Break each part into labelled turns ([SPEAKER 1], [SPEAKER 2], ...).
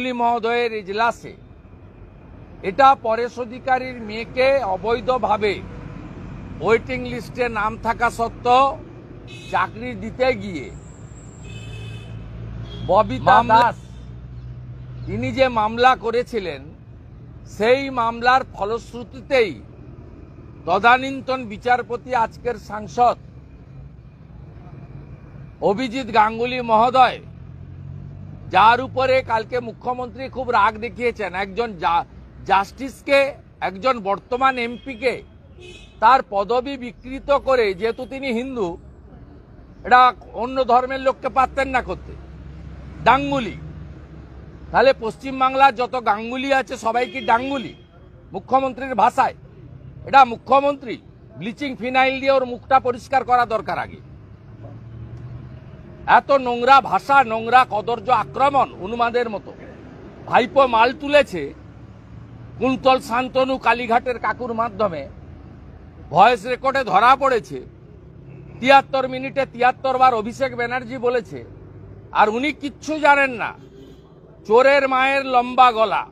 [SPEAKER 1] গাঙ্গুলি মহোদয়ের ইজলাসে এটা পরেশ অধিকারীর মেয়েকে অবৈধভাবে ওয়েটিং লিস্টে নাম থাকা সত্ত্বেও চাকরি দিতে গিয়ে ববিতা দাস তিনি যে মামলা করেছিলেন সেই মামলার ফলশ্রুতিতেই তদানীন্তন বিচারপতি আজকের সাংসদ অভিজিৎ গাঙ্গুলি মহোদয়, যার উপরে কালকে মুখ্যমন্ত্রী খুব রাগ দেখিয়েছেন, একজন জাস্টিসকে, একজন বর্তমান এমপিকে তার পদবি বিকৃত করে, যেহেতু তিনি হিন্দু, এটা অন্য ধর্মের লোককে পারতেন না করতে, ডাঙ্গুলি। তাহলে পশ্চিমবাংলার যত গাঙ্গুলি আছে সবাই কি ডাঙ্গুলি মুখ্যমন্ত্রীর ভাষায়? এটা মুখ্যমন্ত্রী ব্লিচিং ফিনাইল দিয়ে ওর মুখটা পরিষ্কার করা দরকার আগে। এত নোংরা ভাষা, নোংরা কদর্য আক্রমণ উন্মাদের মতো। ভাইপো মাল তুলেছে কুন্তল শান্তনু কালীঘাটের কাকুর মাধ্যমে, ভয়েস রেকর্ডে ধরা পড়েছে। ৭৩ মিনিটে ৭৩ বার অভিষেক ব্যানার্জি বলেছে, আর উনি কিচ্ছু জানেন না। চোরের মায়ের লম্বা গলা,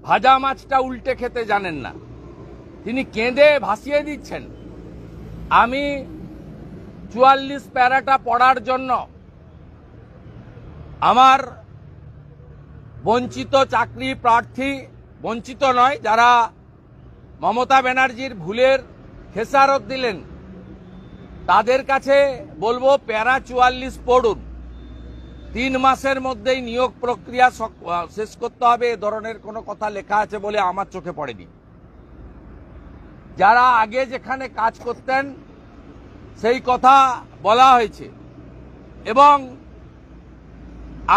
[SPEAKER 1] ভাজা মাছটা উল্টে খেতে জানেন না। তিনি কেঁদে ভাসিয়ে দিচ্ছেন। আমি ৪৪ প্যারাটা পড়ার জন্য আমার বঞ্চিত চাকরি প্রার্থী, বঞ্চিত নয়, যারা মমতা ব্যানার্জির ভুলের খেসারত দিলেন, তাদের কাছে বলবো প্যারা ৪৪ পড়ুন। ৩ মাসের মধ্যেই নিয়োগ প্রক্রিয়া শেষ করতে হবে, এ ধরনের কোনো কথা লেখা আছে বলে আমার চোখে পড়েনি। যারা আগে যেখানে কাজ করতেন সেই কথা বলা হয়েছে, এবং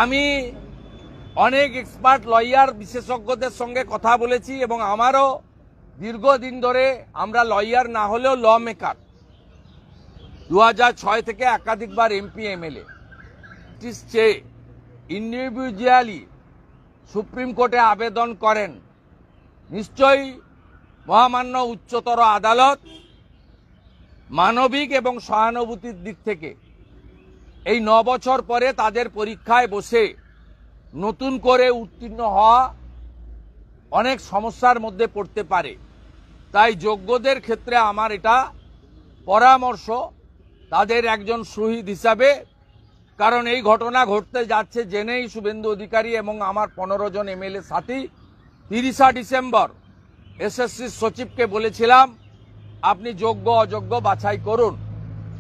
[SPEAKER 1] আমি অনেক এক্সপার্ট লয়ার বিশেষজ্ঞদের সঙ্গে কথা বলেছি, এবং আমারও দীর্ঘদিন ধরে, আমরা লয়ার না হলেও ল মেকার, ২০০৬ থেকে একাধিকবার এমপি এমএলএ চেয়ে ইন্ডিভিজুয়ালি সুপ্রিম কোর্টে আবেদন করেন। নিশ্চয়ই মহামান্য উচ্চতর আদালত মানবিক এবং সহানুভূতির দিক থেকে এই ৯ বছর পরে তাদের পরীক্ষায় বসে নতুন করে উত্তীর্ণ হওয়া অনেক সমস্যার মধ্যে পড়তে পারে। তাই যোগ্যদের ক্ষেত্রে আমার এটা পরামর্শ, তাদের একজন শহীদ হিসাবে, কারণ এই ঘটনা ঘটতে যাচ্ছে জেনেই শুভেন্দু অধিকারী এবং আমার ১৫ জন এমএলএ সাথী ৩০ ডিসেম্বর এসএসসি সচিবকে বলেছিলাম, আপনি যোগ্য অযোগ্য বাছাই করুন।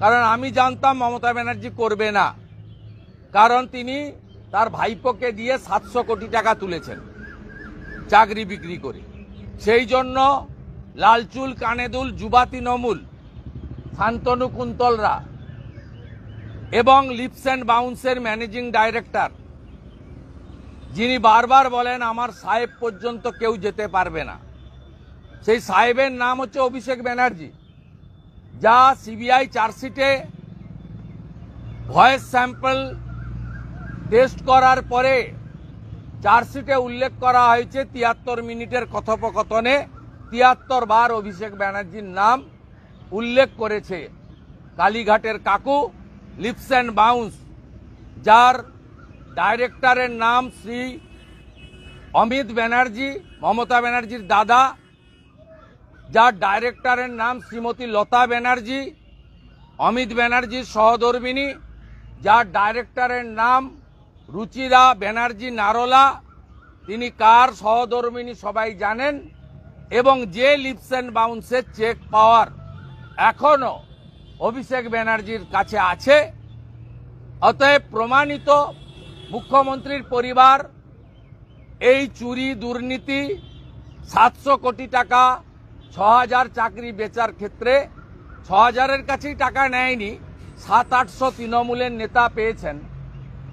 [SPEAKER 1] কারণ আমি জানতাম মমতা ব্যানার্জি করবে না, কারণ তিনি তার ভাইপোকে দিয়ে ৭০০ কোটি টাকা তুলেছেন চাকরি বিক্রি করে। সেই জন্য লালচুল কানেদুল যুবা তৃণমূল শান্তনু কুন্তলরা এবং লিপস অ্যান্ড বাউন্সের ম্যানেজিং ডাইরেক্টর, যিনি বারবার বলেন আমার সাহেব পর্যন্ত কেউ যেতে পারবে না, সেই সাহেবের নাম হচ্ছে অভিষেক ব্যানার্জি, যা সিবিআই চার্জশিটে ভয়েস স্যাম্পল টেস্ট করার পরে চার্জশিটে উল্লেখ করা হয়েছে ৭৩ মিনিটের কথোপকথনে ৭৩ বার অভিষেক ব্যানার্জির নাম উল্লেখ করেছে। কালীঘাটের কাকু লিপস অ্যান্ড বাউন্স, যার ডাইরেক্টরের নাম শ্রী অমিত ব্যানার্জি, মমতা ব্যানার্জির দাদা, যার ডাইরেক্টরের নাম শ্রীমতী লতা ব্যানার্জি, অমিত ব্যানার্জির সহধর্মিনী, যার ডাইরেক্টরের নাম রুচিরা ব্যানার্জি নারোলা, তিনি কার সহধর্মিনী সবাই জানেন, এবং যে লিপস অ্যান্ড বাউন্সের চেক পাওয়ার এখনো অভিষেক ব্যানার্জির কাছে আছে। অতএব প্রমাণিত মুখ্যমন্ত্রীর পরিবার এই চুরি, দুর্নীতি, ৭০০ কোটি টাকা, ৬,০০০ চাকরি বেচার ক্ষেত্রে ৬,০০০-এর কাছেই টাকা নেয়নি, ৭00-৮00 তৃণমূলের নেতা পেয়েছেন,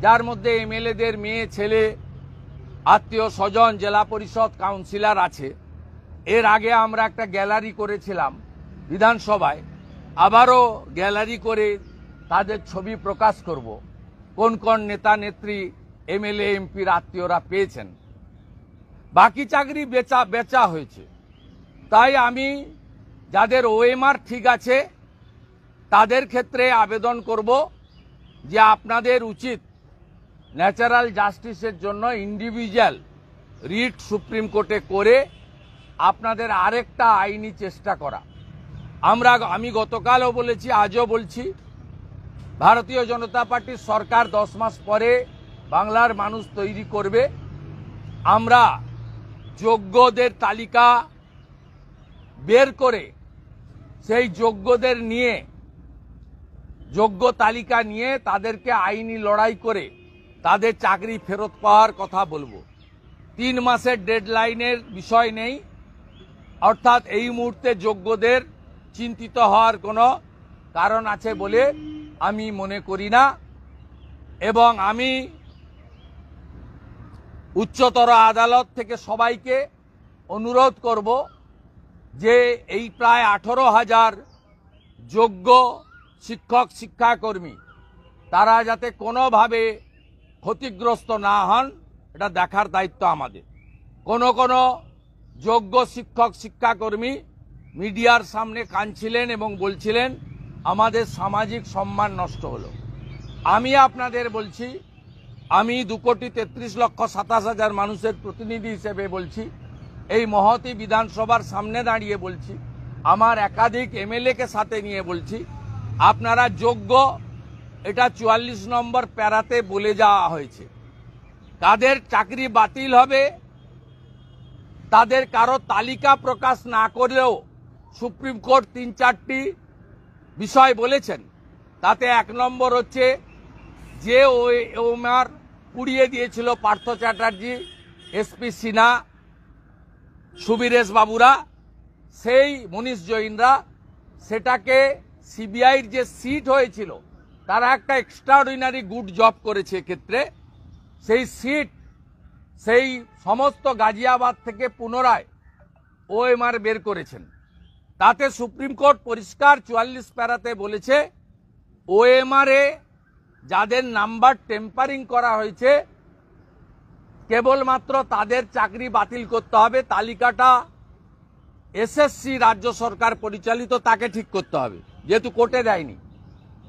[SPEAKER 1] যার মধ্যে এমএলএদের মেয়ে, ছেলে, আত্মীয় স্বজন, জেলা পরিষদ কাউন্সিলর আছে। এর আগে আমরা একটা গ্যালারি করেছিলাম বিধানসভায়, আবারও গ্যালারি করে তাদের ছবি প্রকাশ করব, কোন কোন নেতা নেত্রী, এমএলএ এমপির আত্মীয়রা পেয়েছেন। বাকি চাকরি বেচা হয়েছে। তাই আমি যাদের ওএমআর ঠিক আছে তাদের ক্ষেত্রে আবেদন করব যে আপনাদের উচিত ন্যাচারাল জাস্টিসের জন্য ইন্ডিভিজুয়াল রিট সুপ্রিম কোর্টে করে আপনাদের আরেকটা আইনি চেষ্টা করা। আমি গতকালও বলেছি, আজও বলছি, ভারতীয় জনতা পার্টির সরকার 10 মাস পরে বাংলার মানুষ তৈরি করবে। আমরা যোগ্যদের তালিকা বের করে সেই যোগ্যদের নিয়ে, যোগ্য তালিকা নিয়ে তাদেরকে আইনি লড়াই করে তাদের চাকরি ফেরত পাওয়ার কথা বলবো। 3 মাসের ডেডলাইনের বিষয় নেই, অর্থাৎ এই মুহূর্তে যোগ্যদের চিন্তিত হওয়ার কোনো কারণ আছে বলে আমি মনে করি না। এবং আমি উচ্চতর আদালত থেকে সবাইকে অনুরোধ করব যে এই প্রায় 18,000 যোগ্য শিক্ষক শিক্ষাকর্মী তারা যাতে কোনোভাবে ক্ষতিগ্রস্ত না হন, এটা দেখার দায়িত্ব আমাদের। কোনো যোগ্য শিক্ষক শিক্ষাকর্মী মিডিয়ার সামনে কাঁদছিলেন এবং বলছিলেন আমাদের সামাজিক সম্মান নষ্ট হলো। আমি আপনাদের বলছি, আমি 2,33,27,000 মানুষের প্রতিনিধি হিসেবে বলছি, এই মহতী বিধানসভার সামনে দাঁড়িয়ে বলছি, আমার একাধিক এমএলএকে সাথে নিয়ে বলছি, আপনারা যোগ্য, এটা 44 নম্বর প্যারাতে বলে যাওয়া হয়েছে। তাদের চাকরি বাতিল হবে, তাদের কারো তালিকা প্রকাশ না করলেও সুপ্রিম কোর্ট 3-4টি বিষয় বলেছেন। তাতে 1 নম্বর হচ্ছে যে ওমার পুড়িয়ে দিয়েছিল পার্থ চ্যাটার্জি, এসপি সিনহা, সুবীরেশ বাবুরা, সেই মনীষ জৈনরা, সেটাকে সিবিআইর যে সিট হয়েছিল তারা একটা এক্সট্রাঅর্ডিনারি গুড জব করেছে ক্ষেত্রে। সেই সিট, সেই সমস্ত গাজিয়াবাদ থেকে পুনরায় ওএমআর বের করেছেন। তাতে সুপ্রিম কোর্ট পরিষ্কার 44 প্যারাতে বলেছে ওএমআরে যাদের নাম্বার টেম্পারিং করা হয়েছে কেবলমাত্র তাদের চাকরি বাতিল করতে হবে। তালিকাটা এসএসসি রাজ্য সরকার পরিচালিত, তাকে ঠিক করতে হবে, যেহেতু কোর্টে দেয়নি।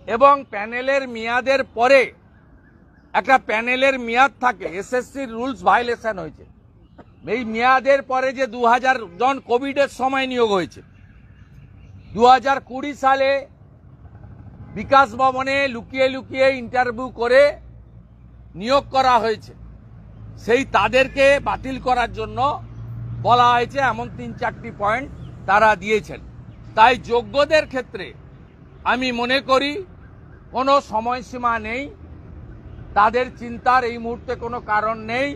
[SPEAKER 1] এবং প্যানেলের মেয়াদের পরে একটা প্যানেলের মেয়াদ থাকে, এসএসসির রুলস ভায়োলেশন হয়েছে। এই মেয়াদের পরে যে 2000 জন কোভিডের সময় নিয়োগ হয়েছে, 2020 সালে বিকাশ ভবনে লুকিয়ে লুকিয়ে ইন্টারভিউ করে নিয়োগ করা হয়েছে, সেই তাদেরকে বাতিল করার জন্য বলা হয়েছে। এমন 3-4টি পয়েন্ট তারা দিয়েছেন। তাই যোগ্যদের ক্ষেত্রে আমি মনে করি কোনো সময়সীমা নেই, তাদের চিন্তার এই মুহূর্তে কোনো কারণ নেই।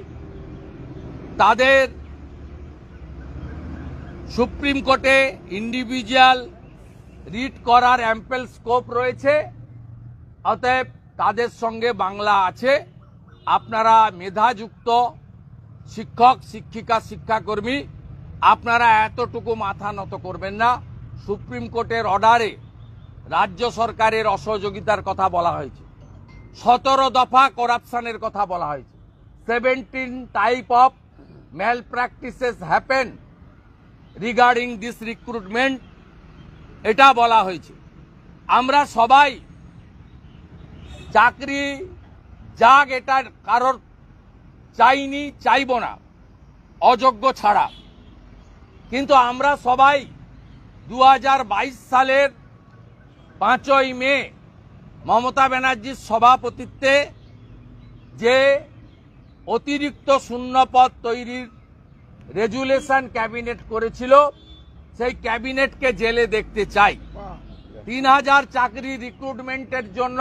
[SPEAKER 1] তাদের সুপ্রিম কোর্টে ইন্ডিভিজুয়াল রিট করার অ্যাম্পেল স্কোপ রয়েছে, অতএব তাদের সঙ্গে বাংলা আছে। আপনারা মেধাযুক্ত শিক্ষক শিক্ষিকা শিক্ষাকর্মী, আপনারা এতটুকু মাথা নত করবেন না। সুপ্রিম কোর্টের অর্ডারে রাজ্য সরকারের অসহযোগিতার কথা বলা হয়েছে, 17 দফা করাপশনের কথা বলা হয়েছে, 17 type of malpractices happen regarding this recruitment, এটা বলা হয়েছে। আমরা সবাই চাকরি যাক, এটা কারোর চাইনি, চাইব না, অযোগ্য ছাড়া। কিন্তু আমরা সবাই 2022 সালের 5ই মে মমতা ব্যানার্জির সভাপতিত্বে যে অতিরিক্ত শূন্যপদ তৈরির রেজুলেশন ক্যাবিনেট করেছিল, সেই ক্যাবিনেটকে জেলে দেখতে চাই। 3000 চাকরি রিক্রুটমেন্টের জন্য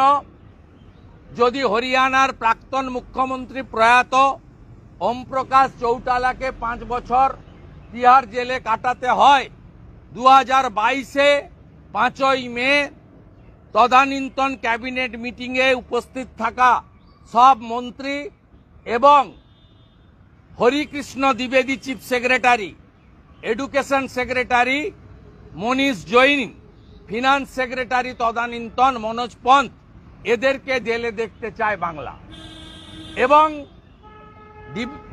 [SPEAKER 1] যদি হরিয়ানার প্রাক্তন মুখ্যমন্ত্রী প্রয়াত ওম প্রকাশ চৌটালাকে 5 বছর তিহার জেলে কাটাতে হয়, 2022-এ 5ই মে তদানীন্তন ক্যাবিনেট মিটিংয়ে উপস্থিত থাকা সব মন্ত্রী এবং হরিকৃষ্ণ দ্বিবেদী chief secretary, education secretary Manish Jain, finance secretary তদানীন্তন মনোজ পন্থ, এদেরকে জেলে দেখতে চায় বাংলা। এবং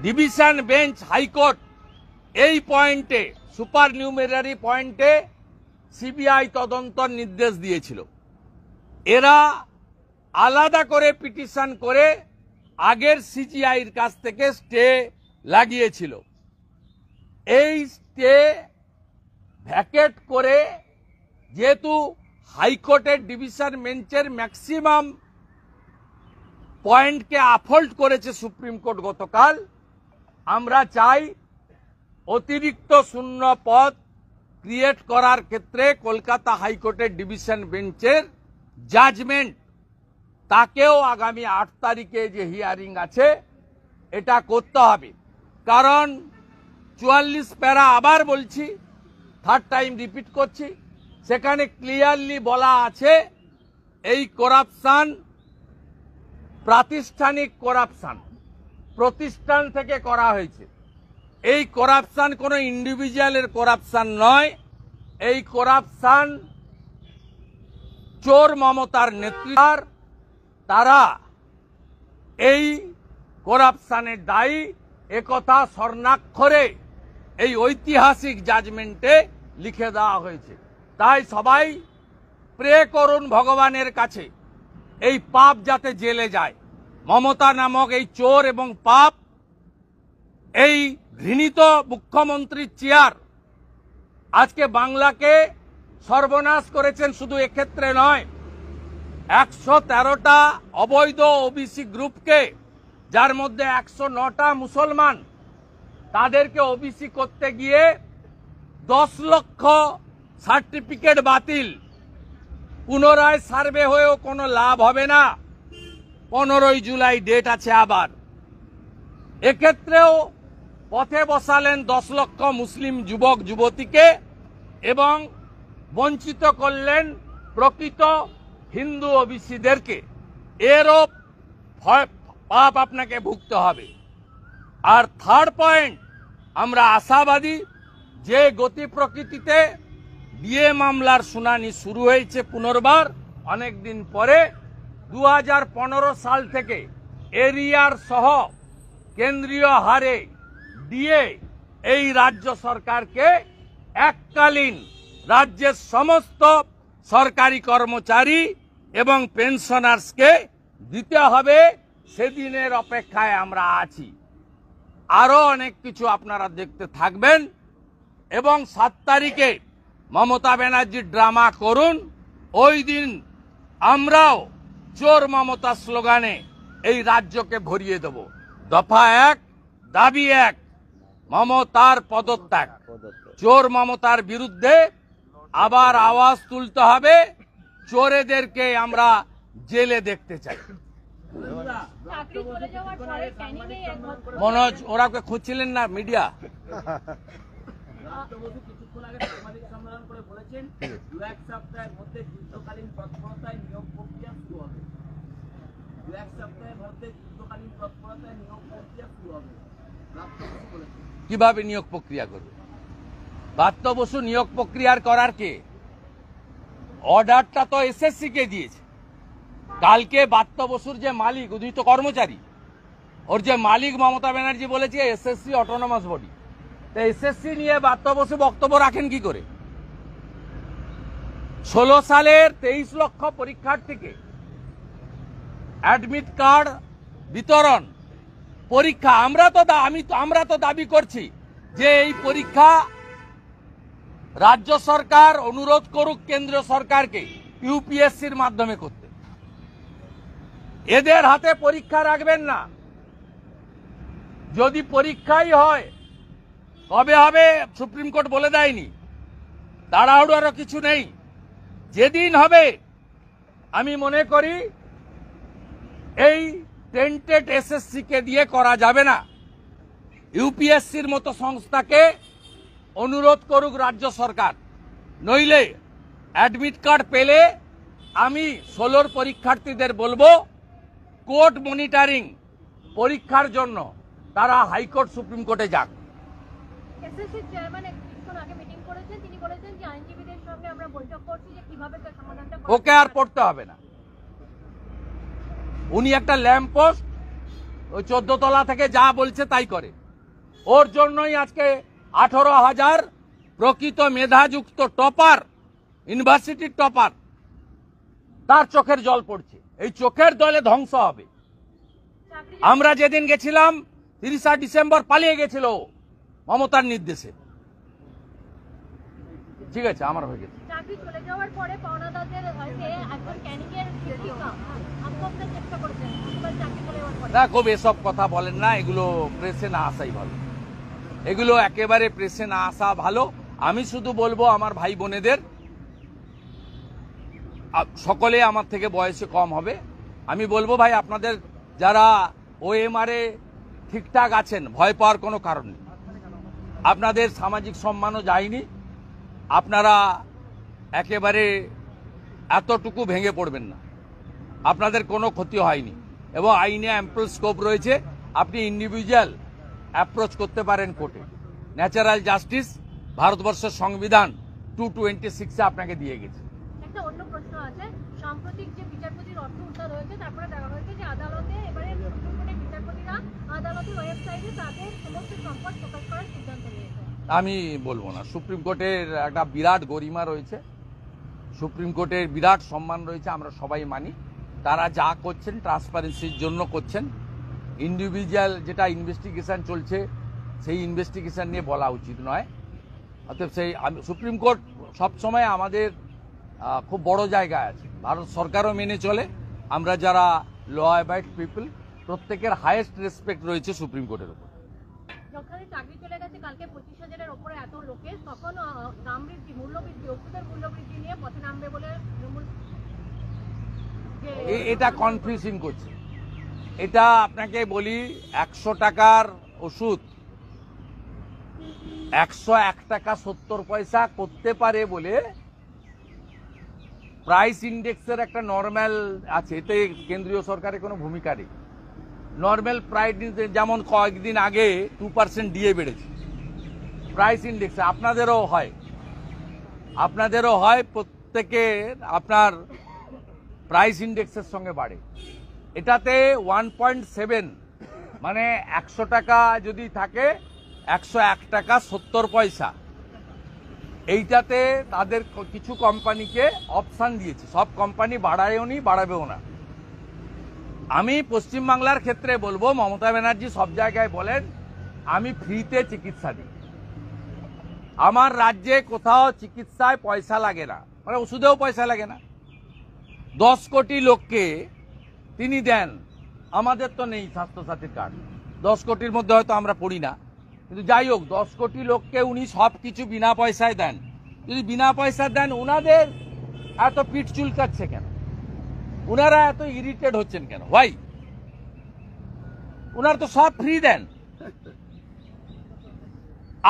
[SPEAKER 1] ডিভিশন বেঞ্চ হাইকোর্ট এই পয়েন্টে, সুপার নিউমেরারি পয়েন্টে সিবিআই তদন্তর নির্দেশ দিয়েছিল। এরা আলাদা করে পিটিশন করে আগের সিজিআইর কাছ থেকে স্টে লাগিয়েছিল। এই স্টে ভ্যাকেট করে যেহেতু হাইকোর্টের ডিভিশন বেঞ্চের ম্যাক্সিমাম পয়েন্টকে আপহোল্ড করেছে সুপ্রিম কোর্ট গতকাল, আমরা চাই অতিরিক্ত শূন্য পদ ক্রিয়েট করার ক্ষেত্রে কলকাতা হাইকোর্টের ডিভিশন বেঞ্চের জাজমেন্ট, তাকেও আগামী 8 তারিখে যে হিয়ারিং আছে এটা করতে হবে। কারণ 44 প্যারা, আবার বলছি, থার্ড টাইম রিপিট করছি, সেখানে ক্লিয়ারলি বলা আছে এই করাপশন প্রাতিষ্ঠানিক করাপশন, প্রতিষ্ঠান থেকে করা হয়েছে। এই করাপশন কোনো ইন্ডিভিজুয়ালের করাপশন নয়, এই করাপশন চোর মমতার নেতৃত্ব, তারা এই করাপশনের দায়ী, একথা স্বর্ণাক্ষরে এই ঐতিহাসিক জাজমেন্টে লিখে দেওয়া হয়েছে। তাই সবাই প্রে করুন ভগবানের কাছে এই পাপ যাতে জেলে যায়। মমতা নামক এই চোর এবং পাপ, এই ঘৃণিত মুখ্যমন্ত্রীর চেয়ার আজকে বাংলাকে সর্বনাশ করেছেন। শুধু এক্ষেত্রে নয়, 113টা অবৈধ ওবিসি গ্রুপকে, যার মধ্যে 109টা মুসলমান, তাদেরকে ওবিসি করতে গিয়ে 10 লক্ষ সার্টিফিকেট বাতিল। পুনরায় সার্ভে হয়েও কোনো লাভ হবে না। 15ই জুলাই ডেট আছে আবার। এক্ষেত্রেও পথে বসালেন 10 লক্ষ মুসলিম যুবক যুবতীকে এবং বঞ্চিত করলেন প্রকৃত হিন্দু ওবিসিদেরকে। এরও পাপ আপনাকে ভুগতে হবে। আর থার্ড পয়েন্ট, আমরা আশাবাদী যে গতি প্রকৃতিতে ডিএ মামলার শুনানি শুরু হয়েছে পুনর্বার অনেকদিন পরে, 2015 সাল থেকে এরিয়ার সহ কেন্দ্রীয় হারে ডিএ এই রাজ্য সরকারকে এককালীন রাজ্যের সমস্ত সরকারি কর্মচারী এবং পেনশনার্সকে দিতে হবে। সেদিনের অপেক্ষায় আমরা আছি। আরো অনেক কিছু আপনারা দেখতে থাকবেন এবং 7 তারিখে মমতা ব্যানার্জি ড্রামা করুন। ওই দিন আমরাও চোর মমতা স্লোগানে এই রাজ্যকে ভরিয়ে দেব। দফা 1, দাবি 1, মমতার পদত্যাগ। চোর মমতার বিরুদ্ধে আবার আওয়াজ তুলতে হবে। চোরেদেরকে আমরা জেলে দেখতে চাই। মনোজ, ওরা খুঁজছিলেন না মিডিয়া? কিভাবে নিয়োগ প্রক্রিয়া করবে? ব্রাত্য বসু নিয়োগ প্রক্রিয়ার করার কে? অর্ডারটা তো এসএসসি কে দিয়েছে। কালকে ব্রাত্য বসুর যে মালিক, উনি তো কর্মচারী, ওর যে মালিক মমতা ব্যানার্জি বলেছে এসএসসি অটোনমাস বডি। তো এসএসসি নিয়ে ব্রাত্য বসু বক্তব্য রাখেন কি করে? 16 সালের 23 লক্ষ পরীক্ষার্থীকে অ্যাডমিট কার্ড বিতরণ, পরীক্ষা আমরা তো দাবি করছি যে এই পরীক্ষা রাজ্য সরকার অনুরোধ করুক কেন্দ্র সরকারকে ইউপিএসসির মাধ্যমে করতে। এদের হাতে পরীক্ষা রাখবেন না। যদি পরীক্ষাই হয় কবে হবে সুপ্রিম কোর্ট বলে দেয়নি। তাড়াহুড়োরও কিছু নেই। যেদিন হবে, আমি মনে করি এই টেন্টেড এসএসসি কে দিয়ে করা যাবে না। ইউপিএসসির মতো সংস্থাকে অনুরোধ করুক রাজ্য সরকার। নইলে অ্যাডমিট কার্ড পেলে আমি 16 পরীক্ষার্থীদের বলবো কোর্ট মনিটরিং পরীক্ষার জন্য তারা হাইকোর্ট সুপ্রিম কোর্টে যাক।
[SPEAKER 2] এসএসসি চেয়ারম্যান কিছুক্ষণ আগে মিটিং করেছেন, তিনি বলেছেন যে আইনজীবীদের সঙ্গে আমরা বৈঠক করছি যে কিভাবে তার সমাধানটা।
[SPEAKER 1] ওকে আর পড়তে হবে না। উনি একটা ল্যাম্প পোস্ট, ওই 14 তলা থেকে যা বলছে তাই করে। ওর জন্যই আজকে 18,000 প্রকৃত মেধাযুক্ত টপার, ইউনিভার্সিটির টপার, তার চোখের জল পড়ছে। এই চোখের জলে ধ্বংস হবে।
[SPEAKER 2] চাকরি
[SPEAKER 1] আমরা যেদিন গেছিলাম 30 ডিসেম্বর পালিয়ে গেছিল মমতার নির্দেশে। ঠিক আছে, আমার হয়ে গেছে।
[SPEAKER 2] চাকরি চলে যাওয়ার পরে পাওনাদারদের একজন ক্যানিং এর আত্মহত্যার চেষ্টা করেছেন চাকরি চলে যাওয়ার পরে।
[SPEAKER 1] না, খুব এসব কথা বলেন না, এগুলো প্রেসে না আসাই ভালো, এগুলো একেবারে প্রেসে না আসা ভালো। আমি শুধু বলবো আমার ভাই বোনেদের, সকলে আমার থেকে বয়সে কম হবে, আমি বলবো ভাই আপনাদের যারা ওএমআরে ঠিকঠাক আছেন, ভয় পাওয়ার কোনো কারণ নেই। আপনাদের সামাজিক সম্মানও যায়নি, আপনারা একেবারে এতটুকু ভেঙে পড়বেন না, আপনাদের কোনো ক্ষতি হয়নি এবং আইনে অ্যাম্পল স্কোপ রয়েছে। আপনি ইন্ডিভিজুয়াল অ্যাপ্রোচ করতে পারেন কোর্টে। ন্যাচারাল জাস্টিস ভারতবর্ষের সংবিধান 226-এ আপনাকে দিয়ে গেছে।
[SPEAKER 2] একটা অন্য প্রশ্ন আছে, সাম্প্রতিক যে বিচারপতির অর্থ উদ্ধার হয়েছে, তারপরে দেখা হয়েছে যে আদালতে এবারে সুপ্রিম কোর্টের বিচারপতিরা আদালতের ওয়েবসাইটে তাদের সমস্ত সম্পদ প্রকাশ করার সিদ্ধান্ত নিয়েছে।
[SPEAKER 1] আমি বলবো না, সুপ্রিম কোর্টের একটা বিরাট গরিমা রয়েছে, সুপ্রিম কোর্টের বিরাট সম্মান রয়েছে, আমরা সবাই মানি। তারা যা করছেন ট্রান্সপারেন্সির জন্য করছেন। ইন্ডিভিজুয়াল যেটা ইনভেস্টিগেশন চলছে সেই ইনভেস্টিগেশন নিয়ে বলা উচিত নয়। অতএব সেই সুপ্রিম কোর্ট সবসময় আমাদের খুব বড় জায়গায় আছে, ভারত সরকারও মেনে চলে। আমরা যারা ল অ্যাবাইড পিপল প্রত্যেকের হাইয়েস্ট রেসপেক্ট রয়েছে সুপ্রিম কোর্টের উপর।
[SPEAKER 2] যখন চাকরি চলে গেছে কালকে 25,000-এর উপরে এত লোকে, তখন দাম বৃদ্ধি, মূল্যবৃদ্ধি, ওষুধের মূল্যবৃদ্ধি নিয়ে পথে নামবে বলে
[SPEAKER 1] এটা কনফিউজিং করছে। এটা আপনাকে বলি, 100 টাকার ওষুধ 101 টাকা 70 পয়সা করতে পারে বলে প্রাইস ইন্ডেক্সের একটা নর্মাল আছে, এতে কেন্দ্রীয় সরকারের কোনো ভূমিকা নেই। নর্মাল প্রাইস যেমন কয়েকদিন আগে 2% দিয়ে বেড়েছে প্রাইস ইন্ডেক্সে, আপনাদেরও হয় প্রত্যেকে আপনার প্রাইস ইন্ডেক্সের সঙ্গে বাড়ে। এটাতে 1.7 মানে 100 টাকা যদি থাকে 101 টাকা 70 পয়সা, এইটাতে তাদের কিছু কোম্পানিকে অপশান দিয়েছে। সব কোম্পানি বাড়ায়ও নি, বাড়াবেও না। আমি পশ্চিমবাংলার ক্ষেত্রে বলবো, মমতা ব্যানার্জি সব জায়গায় বলেন আমি ফ্রিতে চিকিৎসা দিই। আমার রাজ্যে কোথাও চিকিৎসায় পয়সা লাগে না, মানে ওষুধেও পয়সা লাগে না। 10 কোটি লোককে তিনি দেন, আমাদের তো নেই স্বাস্থ্যসাথীর কার্ড। 10 কোটির মধ্যে হয়তো আমরা পড়ি না, কিন্তু যাই হোক 10 কোটি লোককে উনি সব কিছু বিনা পয়সায় দেন। যদি বিনা পয়সা দেন, উনাদের এত পিঠ চুলকাচ্ছে কেন? উনারা এত ইরিটেট হচ্ছেন কেন? ভাই, উনারা তো সব ফ্রি দেন।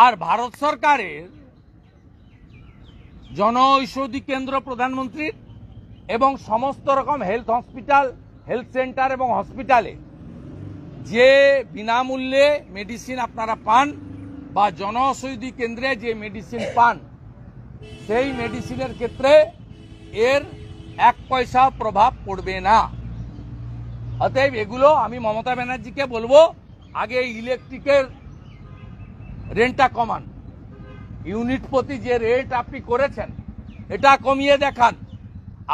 [SPEAKER 1] আর ভারত সরকারের জনঔষধি কেন্দ্র প্রধানমন্ত্রীর এবং সমস্ত রকম হেলথ হসপিটাল, হেলথ সেন্টার এবং হসপিটালে যে বিনামূল্যে মেডিসিন আপনারা পান বা জনঔষধি কেন্দ্রে যে মেডিসিন পান, সেই মেডিসিনের ক্ষেত্রে এর 1 পয়সা প্রভাব পড়বে না। অতএব এগুলো আমি মমতা ব্যানার্জিকে বলবো, আগে ইলেকট্রিকের রেন্টটা কমান, ইউনিট প্রতি যে রেট আপনি করেছেন এটা কমিয়ে দেখান।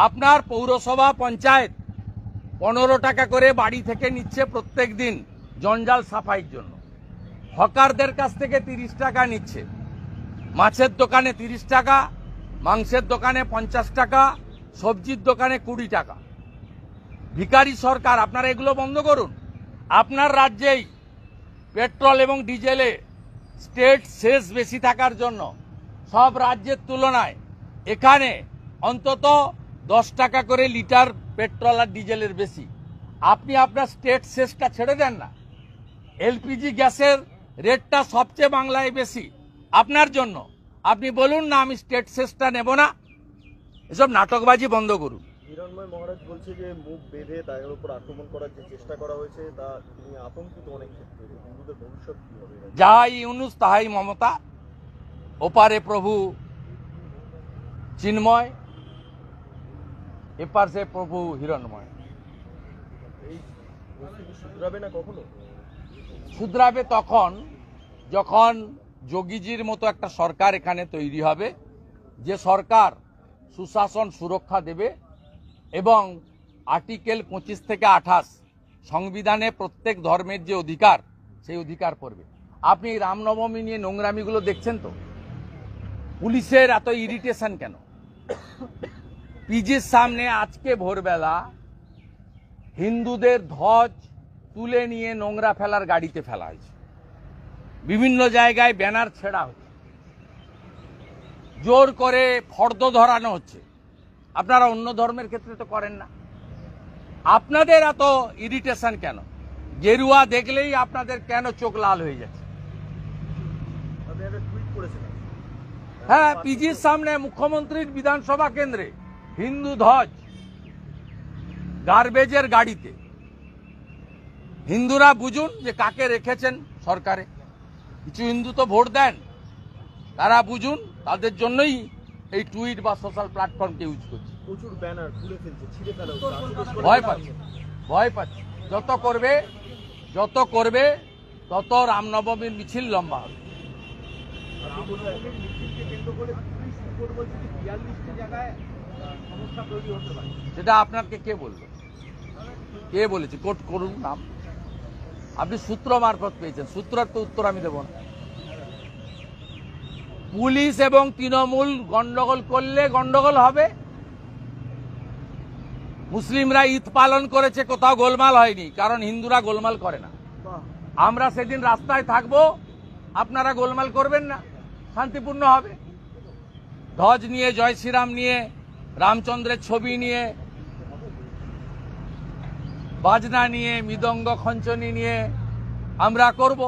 [SPEAKER 1] আপনার পৌরসভা পঞ্চায়েত 15 টাকা করে বাড়ি থেকে নিচ্ছে প্রত্যেক দিন জঞ্জাল সাফাইয়ের জন্য। হকারদের কাছ থেকে 30 টাকা নিচ্ছে, মাছের দোকানে 30 টাকা, মাংসের দোকানে 50 টাকা, সবজির দোকানে 20 টাকা। ভিখারি সরকার, আপনারা এগুলো বন্ধ করুন। আপনার রাজ্যেই পেট্রোল এবং ডিজেলে স্টেট সেস বেশি থাকার জন্য সব রাজ্যের তুলনায় এখানে অন্তত 10 টাকা করে লিটার পেট্রোল আর ডিজেলের বেশি। আপনি আপনার স্টেট সেসটা ছেড়ে দেন না। এলপিজি গ্যাসের রেটটা সবচেয়ে বাংলায় বেশি আপনার জন্য, আপনি বলুন না আমি স্টেট সেসটা নেব না। এসব নাটকবাজি বন্ধ করুন।
[SPEAKER 3] হিরণময় মহারাজ বলছে যে মুখ বেঁধে তাদের উপর আক্রমণ করার যে চেষ্টা করা হয়েছে তা নিয়ে আতঙ্কিত অনেক ক্ষেত্রে। হিন্দুদের ভবিষ্যৎ কি হবে?
[SPEAKER 1] যাই ইউনুস তাহাই মমতা, ওপারে প্রভু চিন্ময়, এপাশে প্রভু হিরণময়।
[SPEAKER 3] এই পরিস্থিতি শুধরাবে না কখনো?
[SPEAKER 1] শুধরাবে তখন যখন যোগীজির মতো একটা সরকার এখানে তৈরি হবে, যে সরকার সুশাসন সুরক্ষা দেবে এবং আর্টিকেল 25 থেকে 28 সংবিধানে প্রত্যেক ধর্মের যে অধিকার সেই অধিকার পড়বে। আপনি এই রামনবমী নিয়ে নোংরামিগুলো দেখছেন তো, পুলিশের এত ইরিটেশন কেন? পিজির সামনে আজকে ভোরবেলা হিন্দুদের ধ্বজ তুলে নিয়ে নোংরা ফেলার গাড়িতে ফেলা হয়েছে, বিভিন্ন জায়গায় ব্যানার ছেঁড়া হচ্ছে, জোর করে ফর্দ ধরানো হচ্ছে। আপনারা অন্য ধর্মের ক্ষেত্রে তো করেন না, আপনাদের এত ইরিটেশন কেন? গেরুয়া দেখলেই আপনাদের কেন চোখ লাল হয়ে যাচ্ছে?
[SPEAKER 3] আপনি একটা টুইট করেছিলেন।
[SPEAKER 1] হ্যাঁ, পিজির সামনে মুখ্যমন্ত্রীর বিধানসভা কেন্দ্রে হিন্দু ধ্বজ গার্বেজের গাড়িতে। হিন্দুরা বুঝুন যে কাকে রেখেছেন সরকারে। কিছু হিন্দু তো ভোট দেন, তারা বুঝুন, তাদের জন্যই এই টুইট বা সোশ্যাল প্ল্যাটফর্মকে ইউজ করছে।
[SPEAKER 3] প্রচুর ব্যানার খুলে ফেলছে, ছিঁড়ে ফেলা হচ্ছে।
[SPEAKER 1] ভয় পাচ্ছে, ভয় পাচ্ছে। যত করবে তত রামনবমীর মিছিল লম্বা হবে। সেটা আপনাকে কে বললো? কে বলেছে? কোট করুন নাম। আপনি সূত্র মারফত পেয়েছেন, সূত্রের তো উত্তর আমি দেব না। পুলিশ এবং তৃণমূল গন্ডগোল করলে গন্ডগোল হবে। মুসলিমরা ঈদ পালন করেছে, কোথাও গোলমাল হয়নি, কারণ হিন্দুরা গোলমাল করে না। আমরা সেদিন রাস্তায় থাকবো, আপনারা গোলমাল করবেন না, শান্তিপূর্ণ হবে। ধ্বজ নিয়ে, জয় শ্রীরাম নিয়ে, রামচন্দ্রের ছবি নিয়ে, বাজনা নিয়ে, মৃদঙ্গ খঞ্চনি নিয়ে আমরা করব।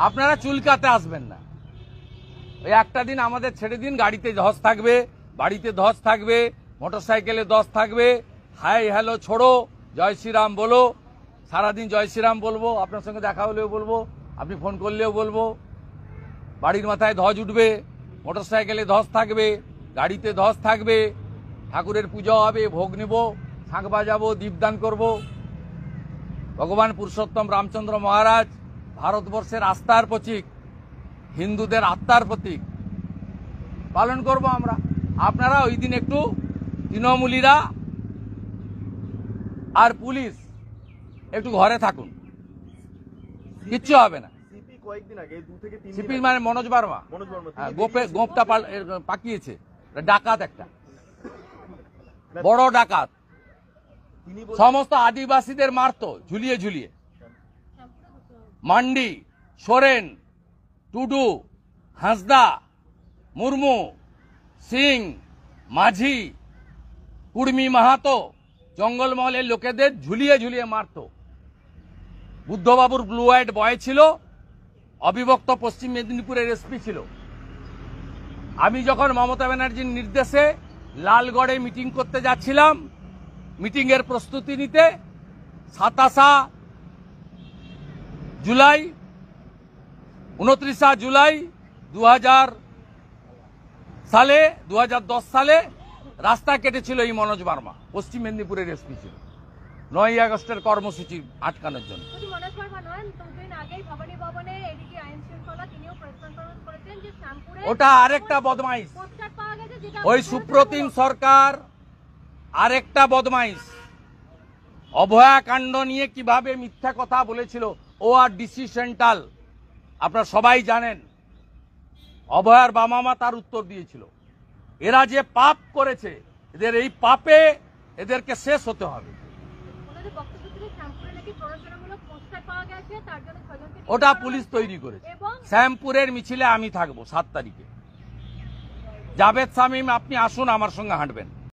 [SPEAKER 1] আপনারা চুলকাতে আসবেন না। ওই একটা দিন আমাদের ছেড়ে দিন, গাড়িতে ধ্বজ থাকবে, বাড়িতে ধ্বজ থাকবে, মোটরসাইকেলে ধ্বজ থাকবে। হাই হ্যালো ছোড়ো, জয় শ্রীরাম বলো, সারাদিন জয় শ্রীরাম বলবো। আপনার সঙ্গে দেখা হলেও বলবো, আপনি ফোন করলেও বলবো। বাড়ির মাথায় ধ্বজ উঠবে, মোটরসাইকেলে ধ্বজ থাকবে, গাড়িতে ধ্বজ থাকবে, ঠাকুরের পুজো হবে, ভোগ নেব, শাঁখ বাজাবো, দীপদান করব। ভগবান পুরুষোত্তম রামচন্দ্র মহারাজ ভারতবর্ষের আস্থার প্রতীক, হিন্দুদের আত্মার প্রতীক, পালন করব আমরা। আপনারা ওই দিন একটু তৃণমূলীরা আর পুলিশ একটু ঘরে থাকুন, কিচ্ছু হবে না।
[SPEAKER 3] সিপি কয়েকদিন আগে 2 থেকে 3
[SPEAKER 1] সিপি মানে মনোজ বার্মা, হ্যাঁ, গোপটা পাকিয়েছে, ডাকাত একটা বড় ডাকাত, সমস্ত আদিবাসীদের মারতো ঝুলিয়ে ঝুলিয়ে। মান্ডি, সোরেন, টুডু, হাঁসদা, মুর্মু, সিং, মাঝি, কুর্মি, মাহাতো, জঙ্গলমহলের লোকেদের ঝুলিয়ে ঝুলিয়ে মারতো। বুদ্ধবাবুর ব্লু হোয়াইট বয় ছিল, অবিভক্ত পশ্চিম মেদিনীপুরের এসপি ছিল। আমি যখন মমতা ব্যানার্জির নির্দেশে লালগড়ে মিটিং করতে যাচ্ছিলাম, মিটিংয়ের প্রস্তুতি নিতে, 27 জুলাই 29 জুলাই 2010 সালে রাস্তা কেটেছিল এই মনোজ বার্মা, পশ্চিম মেদিনীপুরের এসপি ছিল, 9 আগস্টের কর্মসূচি আটকানোর জন্য।
[SPEAKER 2] শুধু মনোজ বার্মা নন, দুদিন আগেই ভবানী ভবনে এদিকে আইন শৃঙ্খলা তিনিও প্রেস কনফারেন্স করেছেন যে শ্যামপুরে
[SPEAKER 1] ওটা আরেকটা বদমাইশ,
[SPEAKER 2] পোস্টার পাওয়া গেছে, যেটা
[SPEAKER 1] ওই সুপ্রতিম সরকার আরেকটা বদমাইশ। অভয়া কাণ্ড নিয়ে কিভাবে মিথ্যা কথা বলেছিল ও আর ডিসি সেন্ট্রাল, আপনারা সবাই জানেন। অভয়ার বাবা মা তার উত্তর দিয়েছিল। এরা যে পাপ করেছে, এদের এই পাপে এদেরকে শেষ হতে হবে।
[SPEAKER 2] ওনাদের বক্তব্য ছিল শ্যামপুরে নাকি প্ররোচনামূলক পোস্টার পাওয়া গেছে, তার জন্য 6 জনকে
[SPEAKER 1] ওটা পুলিশ তৈরি করেছে।
[SPEAKER 2] এবং
[SPEAKER 1] শ্যামপুরের মিছিলে আমি থাকবো 7 তারিখে। জাভেদ শামীম, আপনি আসুন, আমার সঙ্গে হাঁটবেন।